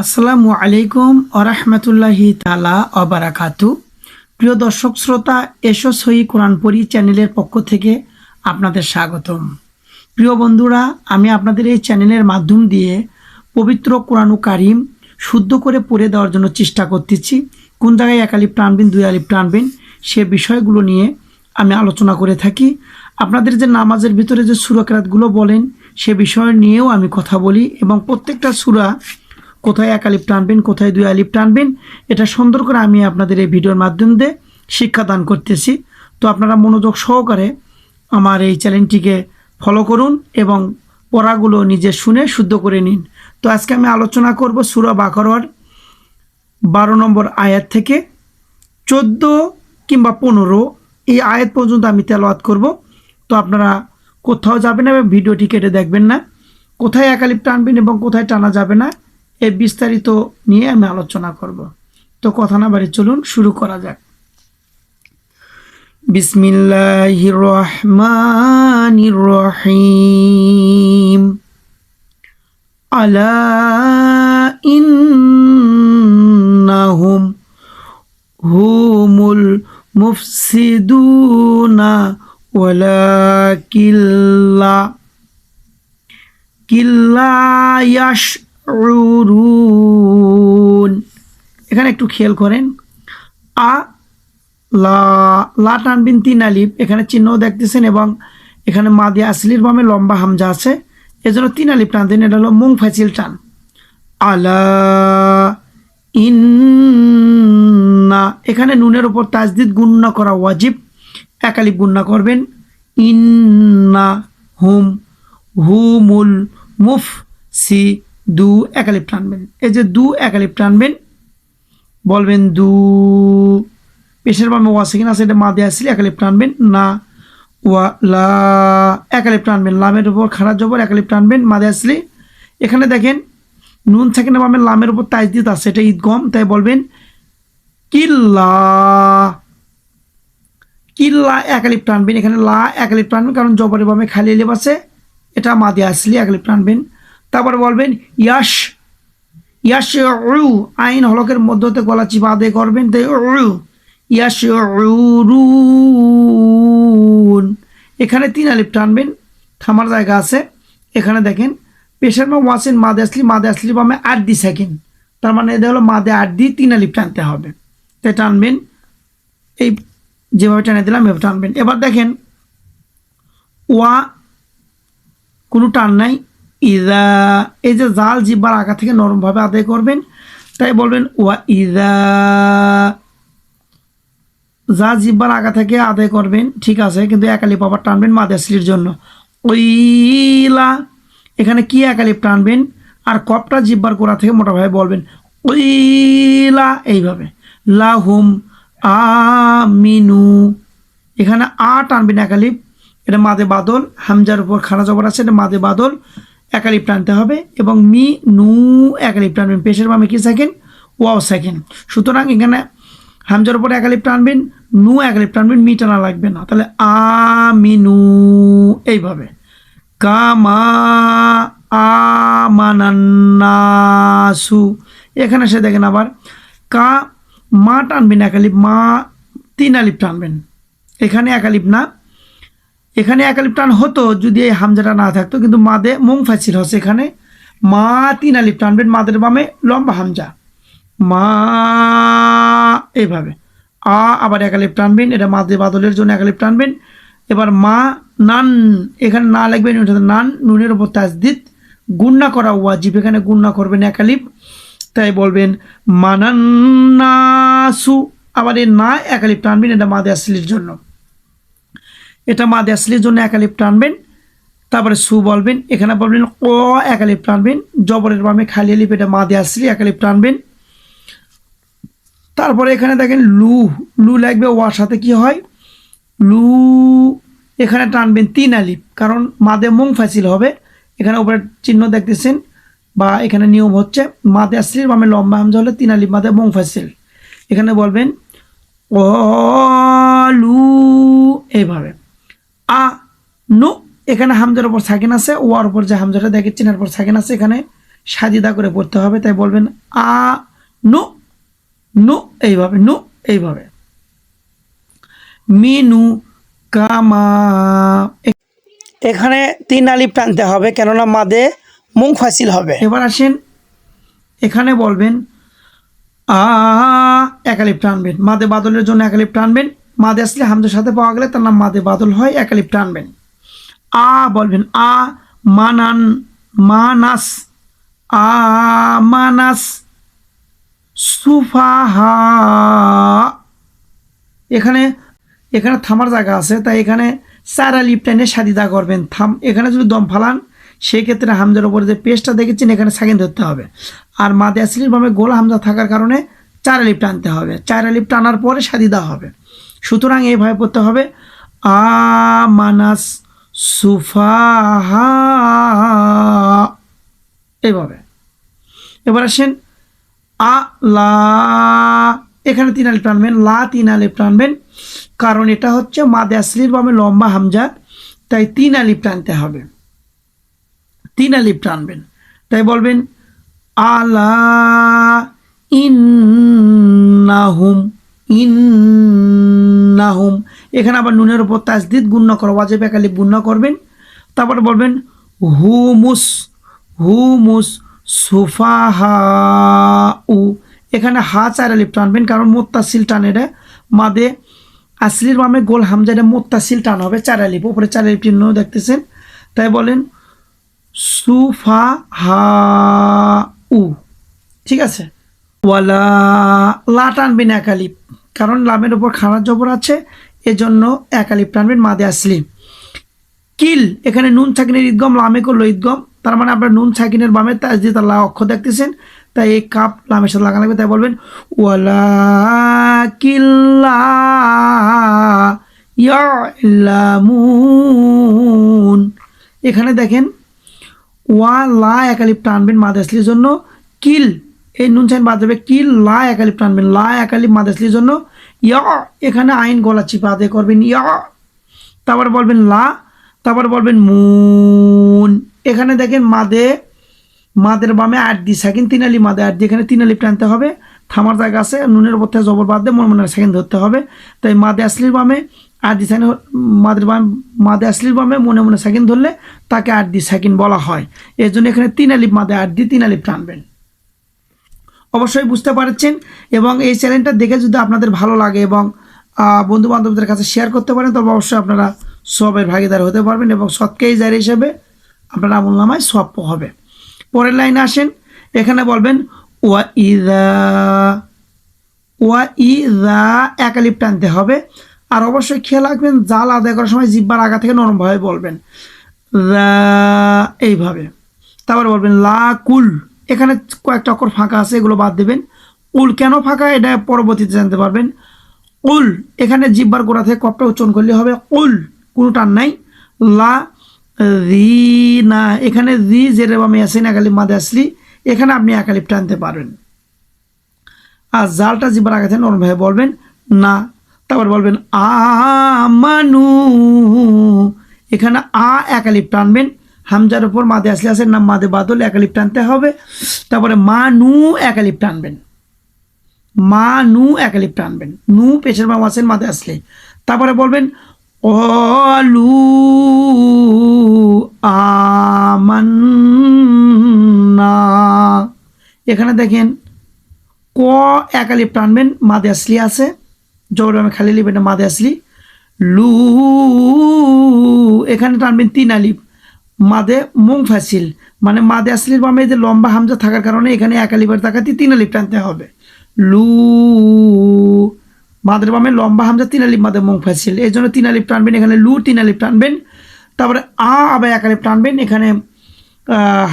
আসসালামু আলাইকুম ওরহমতুল্লাহি তাআলা ওয়া বারাকাতু। প্রিয় দর্শক শ্রোতা, এসো সহি কোরআন পড়ি চ্যানেলের পক্ষ থেকে আপনাদের স্বাগতম। প্রিয় বন্ধুরা, আমি আপনাদের এই চ্যানেলের মাধ্যম দিয়ে পবিত্র কোরআন কারীম শুদ্ধ করে পড়ে দেওয়ার জন্য চেষ্টা করতেছি। কোন জায়গায় এক আলিফ টানবেন, দুই আলিফ টানবেন, সে বিষয়গুলো নিয়ে আমি আলোচনা করে থাকি। আপনাদের যে নামাজের ভিতরে যে সূরা কেরাতগুলো বলেন, সে বিষয় নিয়েও আমি কথা বলি এবং প্রত্যেকটা সূরা কোথায় এক আলিফ টানবেন, কোথায় দুই আলিফ টানবেন, এটা সুন্দর করে আমি আপনাদের এই ভিডিওর মাধ্যম দিয়ে শিক্ষাদান করতেছি। তো আপনারা মনোযোগ সহকারে আমার এই চ্যানেলটিকে ফলো করুন এবং পড়াগুলো নিজে শুনে শুদ্ধ করে নিন। তো আজকে আমি আলোচনা করব সূরা বাকারার 12 নম্বর আয়াত থেকে 14 কিংবা 15 এই আয়াত পর্যন্ত আমি তেলাওয়াত করব। তো আপনারা কোথাও যাবেন না এবং ভিডিওটি কেটে দেখবেন না। কোথায় এক আলিফ টানবেন এবং কোথায় টানা যাবে না, এই বিস্তারিত নিয়ে আমি আলোচনা করব। তো কথা না বাড়ি চলুন শুরু করা যাক। বিসমিল্লাহির রহমানির রহিম। আলা ইন্নাহুম হুমুল মুফসিদুনা ওয়ালাকিল্লা ইয়াশউরুন। এখানে একটু খেয়াল করেন, আ লা লা টানবেন 3 আলিফ, এখানে চিহ্ন দেখতেছেন এবং এখানে মাদি আসলির বামে লম্বা হামজা আছে, এজন্য 3 আলিফ টানতেন। এটা হলো মুনফাসিল টান। আলা ইন্না, এখানে নুনের উপর তাজদিদ গুণনা করা ওয়াজিব, এক আলিফ গুণনা করবেন। ইন্না হুম হুমুল মুফ সি দু, এক আলিফ টানবেন। এই যে দু, এক আলিফ টানবেন, বলবেন দু। পেশের বামে ওয়াসিকিন আছে, এটা মাদে আসলে এক আলিফ টানবেন। না ওয়া লা, এক আলিফ টানবেন। লামের উপর খাড়া জবর, এক আলিফ টানবেন মাদে আসলে। এখানে দেখেন নুন থাকে না বামে, লামের উপর তাজদিদ আছে, এটা ঈদগম, তাই বলবেন কিল্লা। কিল্লা এক আলিফ টানবেন। এখানে লা এক আলিফ টানবেন, কারণ জবরের বামে খালি আলিফ আছে, এটা মাদে আসলে এক আলিফ টানবেন। তারপরে বলবেন ইয়াশ, ইয়াশ উ, আইন হলকের মধ্যতে গলা চিপা আদায় করবেন, তাই উ ইয়াশ উরুন। এখানে 3 আলিফ টানবেন, থামার জায়গা আছে। এখানে দেখেন পেশার মা ওয়াসিন মাদে আসলি বামে 8 দি সেকেন্ড, তার মানে এটা হলো মাদে 8 দি 3 আলিফ টানতে হবে, তাই টানবেন। এই যেভাবে টানে দিলাম এভাবে টানবেন। এবার দেখেন ওয়া কোনো টান নাই। ইদা, এই যে জাল জিব্বার আগা থেকে নরমভাবে আদায় করবেন, তাই বলবেন ওয়া ইদা। যা জিব্বার আগা থেকে আদায় করবেন ঠিক আছে, কিন্তু এক আলিফ আবার টানবেন মাদে আসলির জন্য। ওইলা, এখানে কি এক আলিফ টানবেন আর কপটা জিব্বার গোড়া থেকে মোটাভাবে বলবেন ওইলা, এইভাবে। লাহুম আমিনু, এখানে আ টানবেন এক আলিফ, এটা মাদে বাদল, হামজার উপর খানা জবর আছে, এটা মাদে বাদল, এক আলিফ টানতে হবে। এবং মি নু এক আলিফ টানবেন, পেশের বামে কি সেকেন্ড, ওয়াও সেকেন্ড। সুতরাং এখানে হামজার উপর এক আলিফ টানবেন, নু এক আলিফ টানবেন, মি টানা লাগবে না, তাহলে আমিনু, এইভাবে। কামা আমানান্নাসু, এখানে সে দেখেন আবার কা মা টানবেন এক আলিফ, মা 3 আলিফ টানবেন। এখানে এক আলিফ না, এখানে এক আলিফ টান হতো যদি এই হামজাটা না থাকতো, কিন্তু মাদে মুনফাসিল হচ্ছে, এখানে মা 3 আলিফ টানবেন, মাদের বামে লম্বা হামজা মা, এইভাবে। আ আবার এক আলিফ টানবেন, এটা মাদে বাদলের জন্য এক আলিফ টানবেন। এবার মা নান, এখানে না লাগবে নান, নুনের উপর তাজদিদ গুণনা করা ওয়াজিব, এখানে গুণনা করবেন এক আলিফ, তাই বলবেন মানান্নাসু। আবার এই না এক আলিফ টানবেন, এটা মাদে আসলির জন্য, এটা মাদে আসলির জন্য এক আলিফ টানবেন। তারপরে সু বলবেন, এখানে বলবেন ক এক আলিফ টানবেন, জবরের বামে খালি আলিফ, এটা মাদে আসলি, এক আলিফ টানবেন। তারপরে এখানে দেখেন লু, লু লাগবে ওয়ার সাথে, কি হয় লু, এখানে টানবেন 3 আলিফ, কারণ মাদে মুনফাসিল হবে। এখানে উপরে চিহ্ন দেখতেছেন বা এখানে নিয়ম হচ্ছে মাদে আসলির বামে লম্বা হামজা হলে 3 আলিফ মাদে মুনফাসিল, এখানে বলবেন অলু, এইভাবে। আ নু, এখানে হামজার উপর সাকিন আছে, ওয়ার উপর যে হামজাটা দেখেছেন এর উপর সাকিন আছে, এখানে সাদিদা করে পড়তে হবে, তাই বলবেন আ নু, নু এইভাবে, নু এইভাবে। মিনু কামা, এখানে 3 আলিফ টানতে হবে, কেননা মাদে মুনফাসিল হবে। এবার আসেন, এখানে বলবেন আ, 1 আলিফ টানবেন, মাদে বাদলের জন্য 1 আলিফ টানবেন। মাদে আসলে হামজার সাথে পাওয়া গেলে তার নাম মাদে বাদল হয়, 1 আলিফ টানবেন। আ বলবেন আ, মানান, মানাস, আ মানাস, সুফাহা। এখানে এখানে থামার জায়গা আছে, তাই এখানে 4 আলিফ টেনে সাদিদা করবেন। এখানে যদি দম ফালান সেই ক্ষেত্রে হামজার উপরে যে পেস্টটা দেখেছেন এখানে সাকিন ধরতে হবে। আর মাদে আসলির ভাবে গোল হামজা থাকার কারণে 4 আলিফ টানতে হবে। 4 আলিফ টানার পরে সাদিদা হবে। সুতরাং এইভাবে পড়তে হবে আ মানাস সুফাহা, এইভাবে। এবার আসেন আ লা, এখানে 3 আলিফ টানবেন, লা 3 আলিফ টানবেন, কারণ এটা হচ্ছে মাদে আসলির বামে লম্বা হামজা, তাই 3 আলিফ টানতে হবে। 3 আলিফ টানবেন, তাই বলবেন আলা ইন্নাহুম, ইন্নাহুম। এখানে আবার নুনের উপর তাসদিদ গুণ্য করা ওয়াজিব, 1 আলিফ গুণ্য করবেন। তারপর বলবেন হুমুস, হুমুস সুফাহাউ। এখানে হা 4 আলিফ টানবেন, কারণ মুত্তাসিল টান, এটা মাদে আসলির বামে গোল হামজাটা মুত্তাসিল টান হবে, 4 আলিফ, উপরে 4 আলিফ চিহ্ন দেখতেছেন, তাই বলেন সুফাহাউ। ঠিক আছে। ওয়ালা, লা টানবেন 1 আলিফ, কারণ লামের উপর খাড়া জবর আছে, এজন্য 1 আলিফ টানবেন মাদে আসলি। কিল, এখানে নুন সাকিনের ঈদগম, লামে করলো ঈদগম, তার মানে আপনার নুন সাকিনের বামে তাসদিদ লা অক্ষর দেখতেছেন, তাই এই কাপ লামের সাথে লাগানো লাগবে, তাই বলবেন ওয়ালা কিল্লা ইয়ালামুন। এখানে দেখেন ওয়া লা 1 আলিফ টানবেন মাদে আসলির জন্য, কিল এই নুন সাইন বাদ দেবে, কিল লা 1 আলিফ টানবেন, লা 1 আলিফ মাদে আসলির জন্য, ইয়া এখানে আইন গলা চিপা আদায় করবেন ইয়া, তারপর বলবেন লা, তারপর বলবেন মুন। এখানে দেখেন মাদের বামে 8 দি সেকেন্ড, 3 আলিফ মাদে 8 দি, এখানে 3 আলিফ টানতে হবে, থামার জায়গা আছে, নুনের উপর থেকে জবর বাদ দিয়ে মনে মনে সেকেন্ড ধরতে হবে, তাই মাদে আসলির বামে 8 দি সেকেন্ড, মাদে আসলির বামে মনে মনে সেকেন্ড ধরলে তাকে 8 দি সেকেন্ড বলা হয়, এর জন্য এখানে 3 আলিফ মাদে 8 দি 3 আলিফ টানবেন। অবশ্যই বুঝতে পারছেন, এবং এই চ্যানেলটা দেখে যদি আপনাদের ভালো লাগে এবং বন্ধু বান্ধবদের কাছে শেয়ার করতে পারেন, তবে অবশ্যই আপনারা সবের ভাগিদার হতে পারবেন এবং সৎকেই জারি হিসেবে আপনার আমল নামায় সব হবে। পরের লাইনে আসেন, এখানে বলবেন ওয়া ইদা, ওয়া ইদা 1 আলিফ টানতে হবে। আর অবশ্যই খেয়াল রাখবেন জাল আদায় করার সময় জিহ্বার আগা থেকে নরমভাবে বলবেন এইভাবে। তারপর বলবেন লা কুল, এখানে কয়েকটা অক্ষর ফাঁকা আছে, এগুলো বাদ দেবেন। উল কেন ফাঁকা এটা পরবর্তীতে জানতে পারবেন। উল, এখানে জিহ্বার গোড়া থেকে কপটা উচ্চারণ করলে হবে উল, কোনো টান নাই। লা রি না, এখানে রি জেরে বামে আসেন 1 আলিফ মাদে আসলি, এখানে আপনি 1 আলিফ টানতে পারবেন। আর জালটা জিহ্বার আগে থেকে নরমভাবে বলবেন না। তারপর বলবেন আমানু, এখানে 1 আলিফ টানবেন, হামজার উপর মাদে আসলে আছে নাম মাদে বাদল, 1 আলিফ টানতে হবে। তারপরে মানু 1 আলিফ টানবেন, মানু 1 আলিফ টানবেন, নু পেশের বাম আছেন মাদে আসলে। তারপরে বলবেন অলু আমান্না, এখানে দেখেন ক 1 আলিফ টানবেন, মাদে আসলি আছে, জবর আমি খালি লিপ, এটা মাদে আসলি। লু, এখানে টানবেন 3 আলিফ, মাদে মুনফাসিল, মানে মাদে আসলির বামে যে লম্বা হামজা থাকার কারণে এখানে 1 আলিফের তাকাতি 3 আলিফ টানতে হবে। লু, মাদের বামে লম্বা হামজা 3 আলিফ মাদে মুনফাসিল, এই জন্য 3 আলিফ টানবেন, এখানে লু 3 আলিফ টানবেন। তারপরে আবার 1 আলিফ টানবেন, এখানে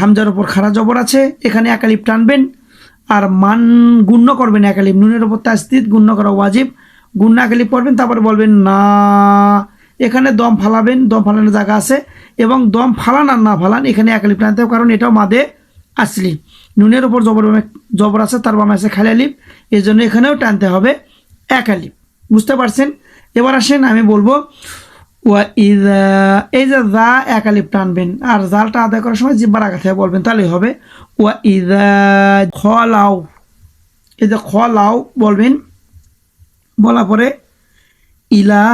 হামজার উপর খাড়া জবর আছে, এখানে 1 আলিফ টানবেন। আর মান গুণ্য করবেন 1 আলিফ, নুনের উপর তাসদিদ গুণ্য করা ওয়াজিব, গুণ্য 1 আলিফ পড়বেন। তারপরে বলবেন না, এখানে দম ফালাবেন, দম ফালানোর জায়গা আছে, এবং দম ফালান আর না ফালান এখানে 1 আলিফ টানতে হবে, কারণ এটাও মাদে আসলি, নুনের উপর জবর আছে, তার বামে আছে খালি আলিফ, এই জন্য এখানেও টানতে হবে 1 আলিফ। বুঝতে পারছেন? এবার আসেন আমি বলবো ওয়া ইদা, এই যে যা এক আলিফ টানবেন আর জালটা আদায় করার সময় জিহ্বার আঘাত থেকে বলবেন, তাহলেই হবে। ওয়া ইদা খলাউ, এই যে খলাউ বলবেন, বলা পরে ইলা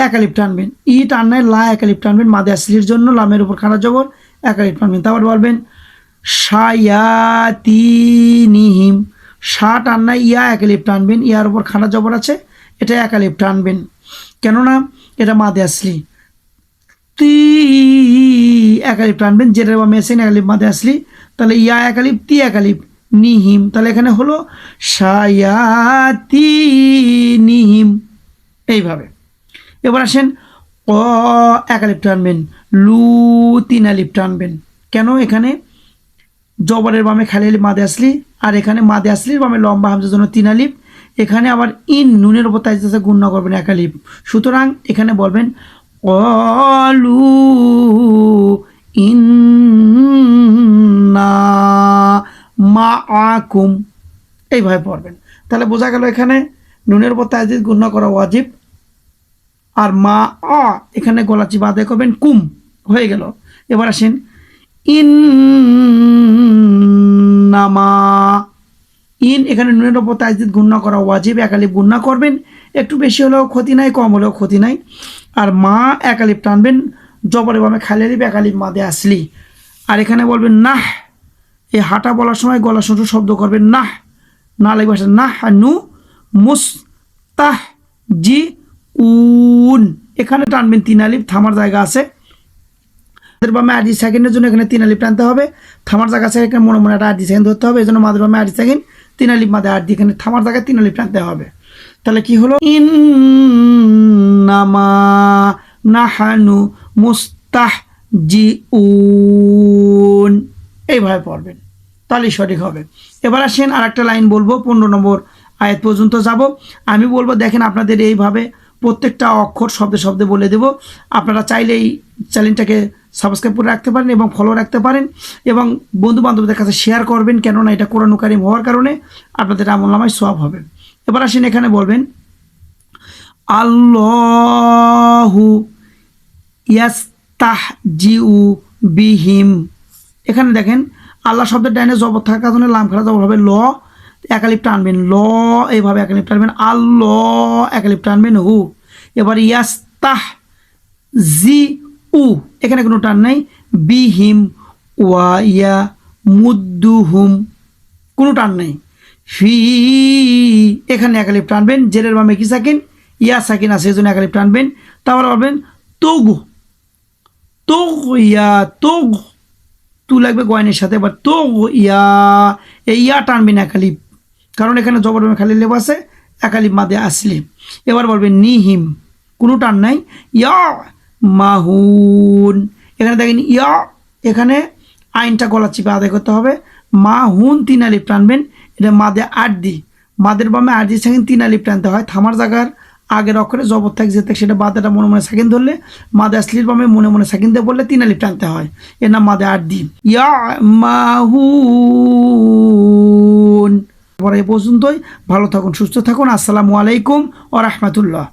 এক আলিফ টানবেন, ই টান্নায় লা এক আলিফ টানবেন মাদে আসলির জন্য, লামের উপর খাড়া জবর এক আলিফ টানবেন। তারপর বলবেন শায়াতিনিহিম, শা টান্নায় ইয়া এক আলিফ টানবেন, ইয়ার উপর খাড়া জবর আছে, এটা এক আলিফ টানবেন, কেননা এটা মাদে আসলি। তি এক আলিফ টানবেন, যেটার বা মেসেন এক আলিফ মাদে আসলি, তাহলে ইয়া এক আলিফ তি এক আলিফ নিহিম, তাহলে এখানে হলো শায়াতিনিহিম, এইভাবে। এবার আসেন ক এক আলিফ টানবেন, লু তিন আলিফ টানবেন, কেন এখানে জবরের বামে খালি আলিফ মাদে আসলি, আর এখানে মাদে আসলির বামে লম্বা হামজার জন্য তিন আলিফ, এখানে আবার ইন নুনের উপর তাই গুণ করবেন এক আলিফ, সুতরাং এখানে বলবেন অলু ইন্না মাআকুম, এইভাবে পড়বেন। তাহলে বোঝা গেল এখানে নুনের উপর তাই গুণ করা ওয়াজিব, আর মা আ এখানে গলা চিপা আদায় করবেন, কুম হয়ে গেল। এবার আসেন ইন্নামা, ইন এখানে নুনের উপর তাজদিদ গুণনা করা ওয়াজিব, এক আলিফ গুণনা করবেন, একটু বেশি হলেও ক্ষতি নাই, কম হলেও ক্ষতি নাই। আর মা এক আলিফ টানবেন, জবরের বামে খালি আলিফ এক আলিফ মাদে আসলি। আর এখানে বলবেন নাহ, এই হাঁটা বলার সময় গলা সরু শব্দ করবেন, নাহ না লাগবে নাহ নু মুস্তাহ জি উন, এখানে টানবেন তিন আলিফ, থামার জায়গা আছে বামে 8 সেকেন্ডের জন্য এখানে তিন আলিফ টানতে হবে, থামার জায়গা আছে এখানে মনে মনে 8 সেকেন্ড ধরতে হবে, এই জন্য মাদের বামে 8 সেকেন্ড তিন আলিফ মাদে 8 দিয়ে এখানে থামার জায়গায় তিন আলিফ টানতে হবে। তাহলে কি হলো ইন্নামা নাহানু মুস্তাহজিউন, এইভাবে পড়বেন, তাহলেই সঠিক হবে। এবার আসেন আর একটা লাইন বলবো, 15 নম্বর আয়াত পর্যন্ত যাব। আমি বলবো দেখেন আপনাদের এইভাবে প্রত্যেকটা অক্ষর শব্দে শব্দে বলে দেব, আপনারা চাইলে এই চ্যানেলটাকে সাবস্ক্রাইব করে রাখতে পারেন এবং ফলো রাখতে পারেন এবং বন্ধু বান্ধবদের কাছে শেয়ার করবেন, কেননা এটা কোরআন কারীম হওয়ার কারণে আপনাদের আমলনামায় সওয়াব হবে। এবার আসেন এখানে বলবেন আল্লাহু ইয়াস্তাহজিউ বিহিম, এখানে দেখেন আল্লাহ শব্দের ডাইনে জবর থাকার কারণে লাম খাড়া জবর হবে ল, এক আলিফ টানবেন ল, এইভাবে এক আলিফ টানবেন, আল্লাহ এক আলিফ টানবেন হু। এবার ইয়াস্তাহ জি উ, এখানে কোনো টান নাই, বিহিম ওয়া ইয়া মুদ্দুহুম, কোনো টান নাই। ফি এখানে এক আলিফ টানবেন, জেরের বামে কি সাকিন ইয়া সাকিন আছে, এই জন্য এক আলিফ টানবেন। তারপর বলবেন তোগ, তোগ ইয়া, তোগ তু লাগবে গয়নের সাথে, এবার তোগ ইয়া, এই ইয়া টানবেন এক আলিফ, কারণ এখানে জবর বামে খালি লেব আছে, এক আলিফ মাদে আসলে। এবার বলবেন নিহিম, কোনো টান নাই। ইয়া মাহুন, এখানে দেখেন ইয়া, এখানে আইনটা গলা চিপে আদায় করতে হবে, মাহুন তিন আলিফ টানবেন, এটা মাদে 8 দি, মাদের বামে 8 দি সেকেন্ড তিন আলিফ টানতে হয়, থামার জায়গার আগের অক্ষরে জবর থাক যে থাক সেটা বাদেটা মনে মনে সেকেন্ড ধরলে, মাদে আসলির বামে মনে মনে সেকেন্ড দিয়ে বললে তিন আলিফ টানতে হয়, এর নাম মাদে 8 দি। ইয়া মাহুন। এ পর্যন্তই, ভালো থাকুন, সুস্থ থাকুন, আসসালামু আলাইকুম ওয়া রাহমাতুল্লাহ।